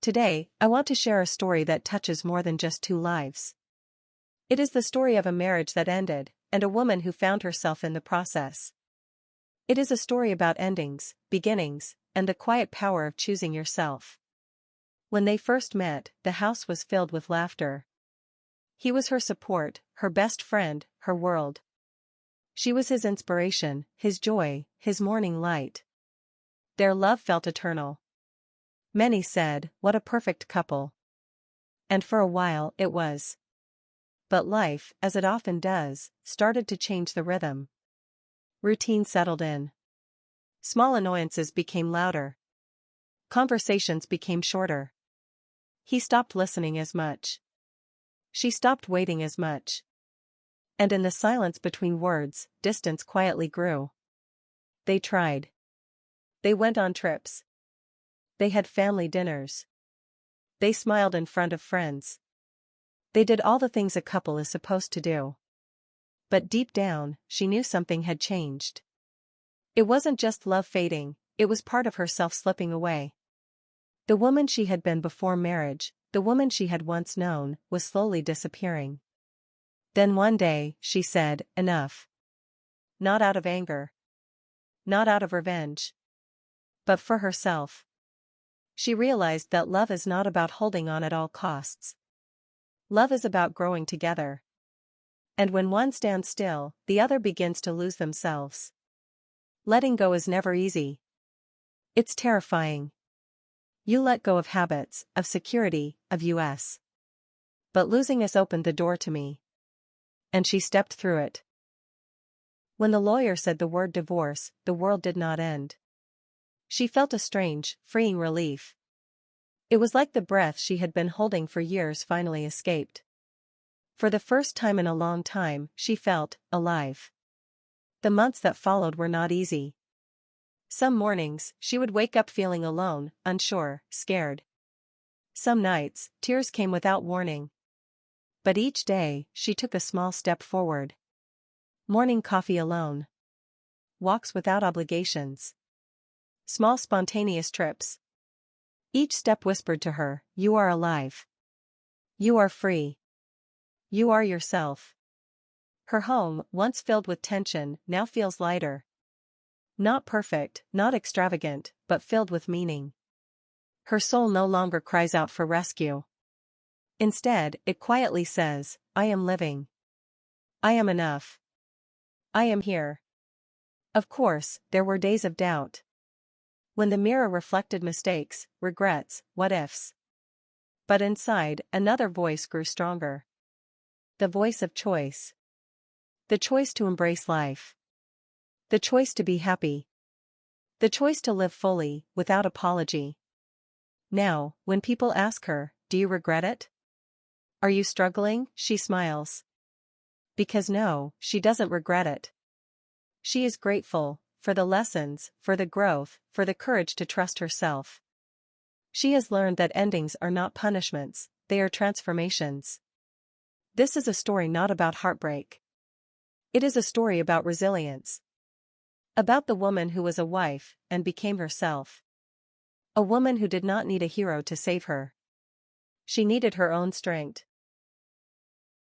Today, I want to share a story that touches more than just two lives. It is the story of a marriage that ended, and a woman who found herself in the process. It is a story about endings, beginnings, and the quiet power of choosing yourself. When they first met, the house was filled with laughter. He was her support, her best friend, her world. She was his inspiration, his joy, his morning light. Their love felt eternal. Many said, "What a perfect couple." And for a while it was. But life, as it often does, started to change the rhythm. Routine settled in. Small annoyances became louder. Conversations became shorter. He stopped listening as much. She stopped waiting as much. And in the silence between words, distance quietly grew. They tried. They went on trips. They had family dinners. They smiled in front of friends. They did all the things a couple is supposed to do. But deep down, she knew something had changed. It wasn't just love fading, it was part of herself slipping away. The woman she had been before marriage, the woman she had once known, was slowly disappearing. Then one day, she said, "Enough." Not out of anger. Not out of revenge. But for herself. She realized that love is not about holding on at all costs. Love is about growing together. And when one stands still, the other begins to lose themselves. Letting go is never easy. It's terrifying. You let go of habits, of security, of us. But losing us opened the door to me. And she stepped through it. When the lawyer said the word divorce, the world did not end. She felt a strange, freeing relief. It was like the breath she had been holding for years finally escaped. For the first time in a long time, she felt alive. The months that followed were not easy. Some mornings, she would wake up feeling alone, unsure, scared. Some nights, tears came without warning. But each day, she took a small step forward. Morning coffee alone. Walks without obligations. Small spontaneous trips. Each step whispered to her, "You are alive. You are free. You are yourself." Her home, once filled with tension, now feels lighter. Not perfect, not extravagant, but filled with meaning. Her soul no longer cries out for rescue. Instead, it quietly says, "I am living. I am enough. I am here." Of course, there were days of doubt. When the mirror reflected mistakes, regrets, what-ifs. But inside, another voice grew stronger. The voice of choice. The choice to embrace life. The choice to be happy. The choice to live fully, without apology. Now, when people ask her, "Do you regret it? Are you struggling?" she smiles. Because no, she doesn't regret it. She is grateful, for the lessons, for the growth, for the courage to trust herself. She has learned that endings are not punishments, they are transformations. This is a story not about heartbreak. It is a story about resilience. About the woman who was a wife, and became herself. A woman who did not need a hero to save her. She needed her own strength.